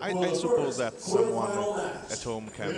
I suppose that someone at home can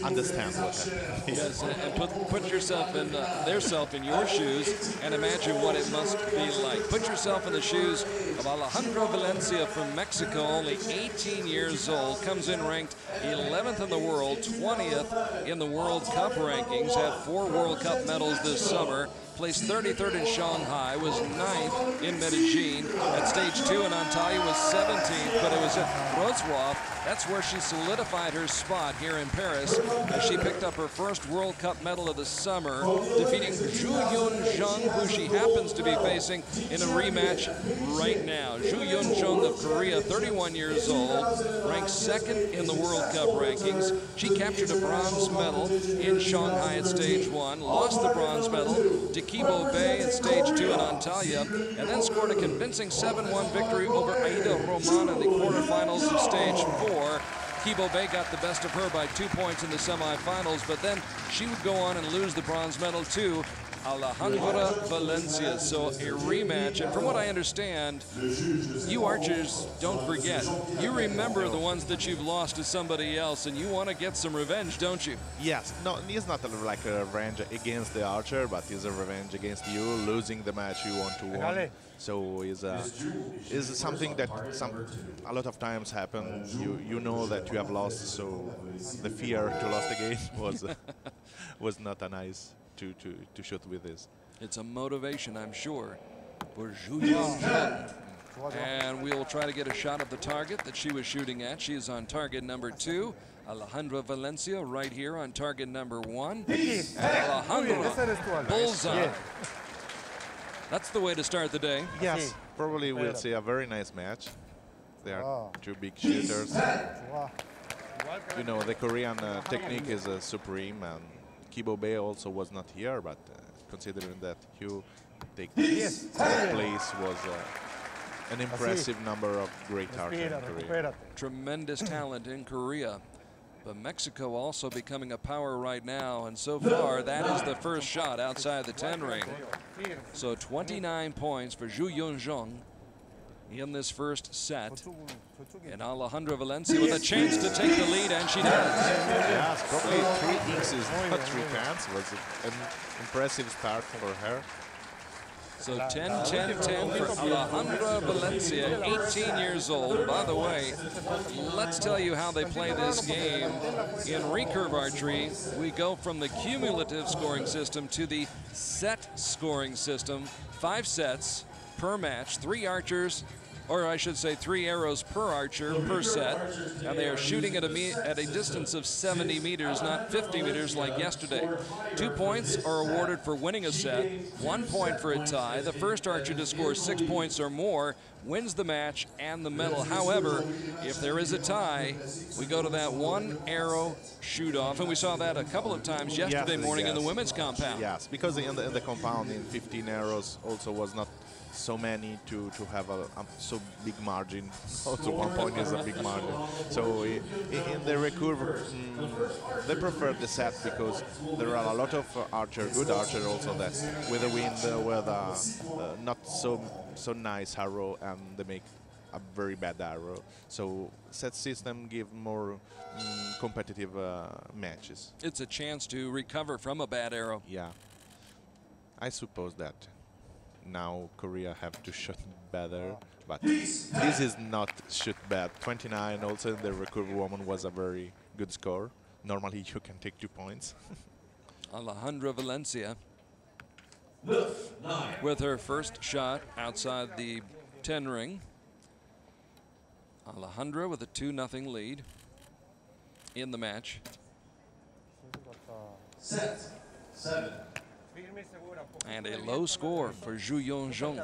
understand what happened. Yes, and put yourself in theirself in your shoes and imagine what it must be like. Put yourself in the shoes of Alejandra Valencia from Mexico, only 18 years old, comes in ranked 11th in the world, 20th in the World Cup rankings, had 4 World Cup medals this summer, placed 33rd in Shanghai, was 9th in Medellin. At stage 2 in Antalya was 17th, but it was at Wrocław. That's where she solidified her spot here in Paris as she picked up her first World Cup medal of the summer, defeating Joo Hyun Jung, who she happens to be facing in a rematch right now. Joo Hyun Jung of Korea, 31 years old, ranked 2nd in the World Cup rankings. She captured a bronze medal in Shanghai at stage 1, lost the bronze medal to Kibo Bay at stage 2 in Antalya, and then scored a convincing 7-1 victory over Aida Roman in the quarterfinals of stage 4. Kibo Bay got the best of her by 2 points in the semifinals, but then she would go on and lose the bronze medal to Alejandra Valencia. So a rematch, and from what I understand, you archers don't forget. You remember the ones that you've lost to somebody else, and you want to get some revenge, don't you? Yes, no, it's not like a revenge against the archer, but it's a revenge against you losing the match you want to win. So is something that a lot of times happen. You know that you have lost, so the fear to lose the game was not a nice to shoot with this. It's a motivation, I'm sure, for Joo Hyun Jung. And we'll try to get a shot of the target that she was shooting at. She is on target number 2. Alejandra Valencia right here on target number 1. Alejandra, bullseye. That's the way to start the day. Yes, probably we'll see a very nice match. They are 2 big shooters. You know, the Korean technique is supreme, and Kibo Bay also was not here, but considering that Hugh take that place was an impressive number of great archers in Korea. Tremendous talent in Korea. But Mexico also becoming a power right now, and so far that is the first shot outside the 10 ring. So 29 points for Joo Hyun Jung in this first set. And Alejandra Valencia with a chance to take the lead, and she does. Yes, probably 3 aces, not 3 tens. Was an impressive start for her. So 10-10-10 for Alejandra Valencia, 18 years old. By the way, let's tell you how they play this game. In recurve archery, we go from the cumulative scoring system to the set scoring system. 5 sets per match, 3 archers, or I should say 3 arrows per archer per set, and they are shooting at a distance of 70 meters, not 50 meters like yesterday. 2 points are awarded for winning a set, 1 point for a tie. The first archer to score 6 points or more wins the match and the medal. However, if there is a tie, we go to that 1 arrow shoot off, and we saw that a couple of times yesterday morning in the women's compound. Yes, because in the compound in 15 arrows also was not so many to have a so big margin. Also 1 point is a big margin. So in the recurve, they prefer the set because there are a lot of good archers also that with the wind, with not so nice arrow, and they make a very bad arrow. So set system give more competitive matches. It's a chance to recover from a bad arrow. Yeah, I suppose that. Now Korea have to shoot better, but this is not shoot bad. 29 also in the recurve woman was a very good score. Normally you can take 2 points. Alejandra Valencia with her first shot outside the 10 ring. Alejandra with a 2-0 lead in the match. Set 7. And a low score for Joo Hyun Jung.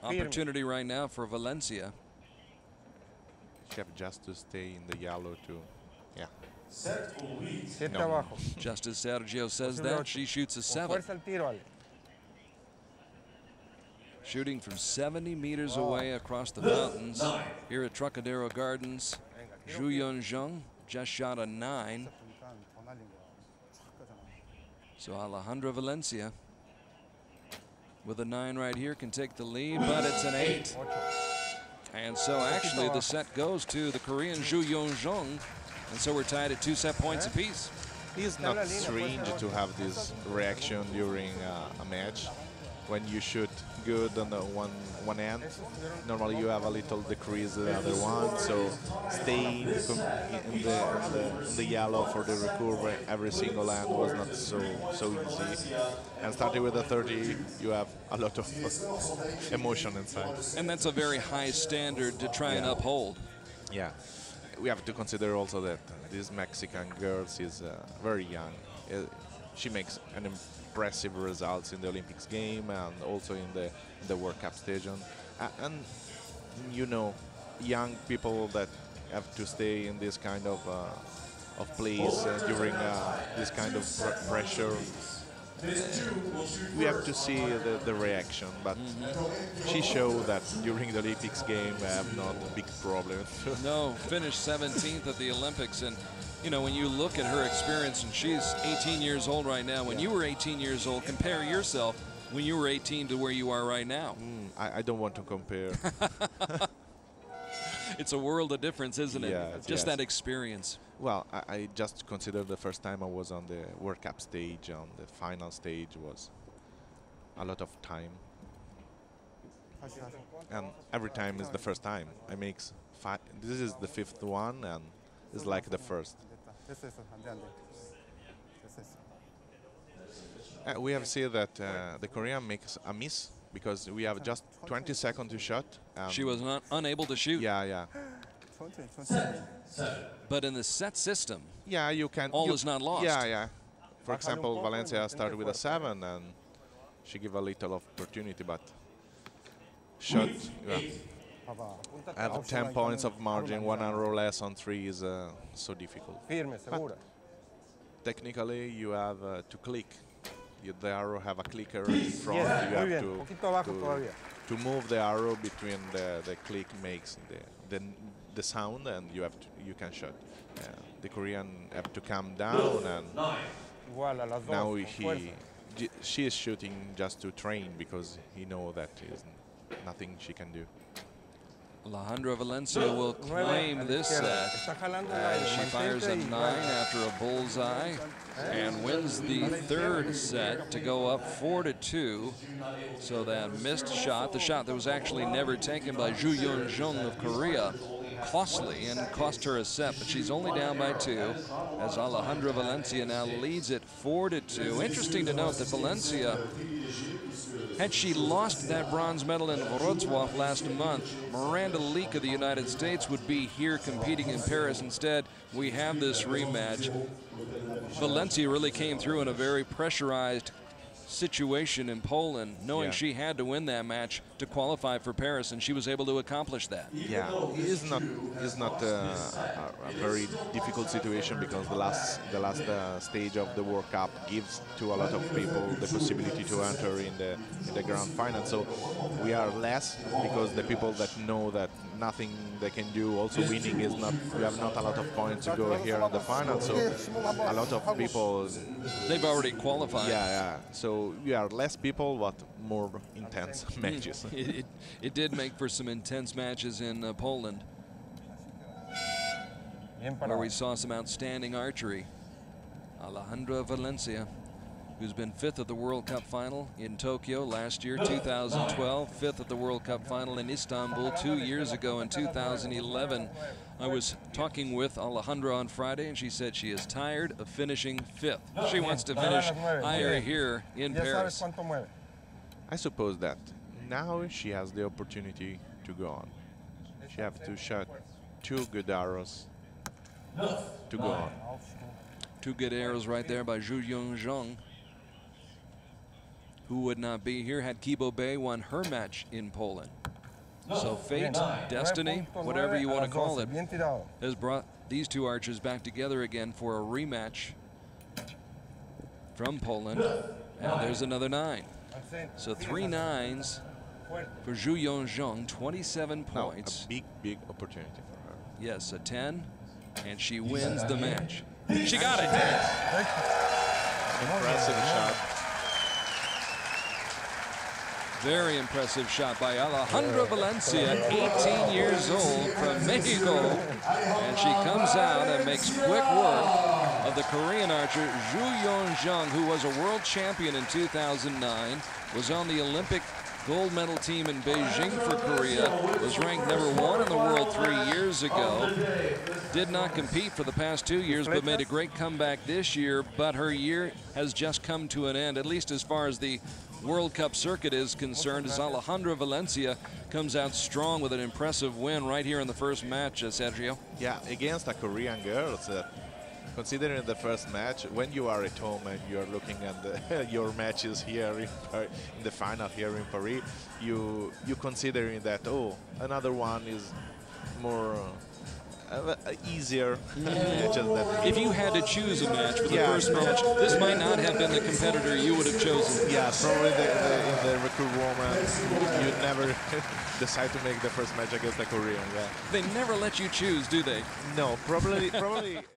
Opportunity right now for Valencia. She have just to stay in the yellow too. Yeah. No. Just as Sergio says that, she shoots a 7. Shooting from 70 meters away across the fountains here at Trocadero Gardens. Joo Hyun Jung just shot a 9. So Alejandra Valencia with a 9 right here can take the lead, but it's an 8 And so actually the set goes to the Korean Joo Hyun Jung, and so we're tied at 2 set points apiece. It's not strange to have this reaction during a match. When you shoot good on the one end, normally you have a little decrease the other one. So stay in the yellow for the recurve every single end was not so easy. And starting with the 30, you have a lot of emotion inside. And that's a very high standard to try and uphold. Yeah, we have to consider also that this Mexican girl is very young. She makes an impressive results in the Olympics game and also in the World Cup stage. And you know, young people that have to stay in this kind of place during this kind of pressure. We have to see the reaction, but she showed that during the Olympics game I have not a big problem. No, finished 17th at the Olympics, and you know, when you look at her experience, and she's 18 years old right now, when you were 18 years old, compare yourself when you were 18 to where you are right now. I don't want to compare. It's a world of difference, isn't it? Yeah, just that experience. Well, I just consider the first time I was on the World Cup stage, on the final stage, was a lot of time. And every time is the first time. I make this is the 5th one, and it's like the first. We have seen that the Korean makes a miss because we have just 20 seconds to shot. She was unable to shoot. Yeah. But in the set system, yeah, you can. All is not lost. Yeah. For example, Valencia started with a 7, and she gave a little opportunity, but shot. Yeah. I have 10 points of margin, 1 arrow less on 3 is so difficult. But technically, you have to click. The arrow have a clicker in front. You have to move the arrow between the click makes the sound, and you can shot. The Korean have to come down, and now she is shooting just to train because he know that is nothing she can do. Alejandra Valencia will claim this set as she fires a 9 after a bullseye and wins the 3rd set to go up 4-2. So that missed shot, the shot that was actually never taken by Joo Hyun Jung of Korea, costly and cost her a set, but she's only down by 2 as Alejandra Valencia now leads it 4-2. Interesting to note that Valencia, had she lost that bronze medal in Wrocław last month, Miranda Leak of the United States would be here competing in Paris. Instead, we have this rematch. Valencia really came through in a very pressurized situation in Poland, knowing she had to win that match to qualify for Paris, and she was able to accomplish that. Yeah, it's not a very difficult situation because the last stage of the World Cup gives to a lot of people the possibility to enter in the grand final. So we are less because the people that know that nothing they can do, also winning is not. We have not a lot of points to go here in the final. So a lot of people. They've already qualified. Yeah. So we are less people, but more intense matches. It did make for some intense matches in Poland, where we saw some outstanding archery. Alejandra Valencia, who's been 5th at the World Cup final in Tokyo last year, 2012, 5th at the World Cup final in Istanbul 2 years ago in 2011. I was talking with Alejandra on Friday, and she said she is tired of finishing 5th. She wants to finish higher here in Paris. I suppose that now she has the opportunity to go on. She has to shot 2 good arrows to go on. 2 good arrows right there by Joo Hyun Jung, who would not be here had Kibo Bay won her match in Poland. So fate, destiny, whatever you want to call it, has brought these 2 archers back together again for a rematch from Poland. And there's another 9. So 3 9s for Joo Hyun Jung, 27 points. Now, a big opportunity for her. Yes, a 10, and she wins the match. She got it. Impressive shot. Very impressive shot by Alejandra Valencia, 18 years old from Mexico. And she comes out and makes quick work of the Korean archer Joo Hyun Jung, who was a world champion in 2009, was on the Olympic gold medal team in Beijing for Korea, was ranked #1 in the world 3 years ago, did not compete for the past 2 years, but made a great comeback this year. But her year has just come to an end, at least as far as the World Cup circuit is concerned, as Alejandra Valencia comes out strong with an impressive win right here in the first match, Sergio. Yeah, against the Korean girls. Considering the first match, when you are at home and you are looking at your matches here in the final here in Paris, you considering that, oh, another one is more easier matches than if you had to choose a match for the first match, this might not have been the competitor you would have chosen. Yeah, probably in the Recurve woman, you never decide to make the first match against the Korean. Yeah. They never let you choose, do they? No, probably.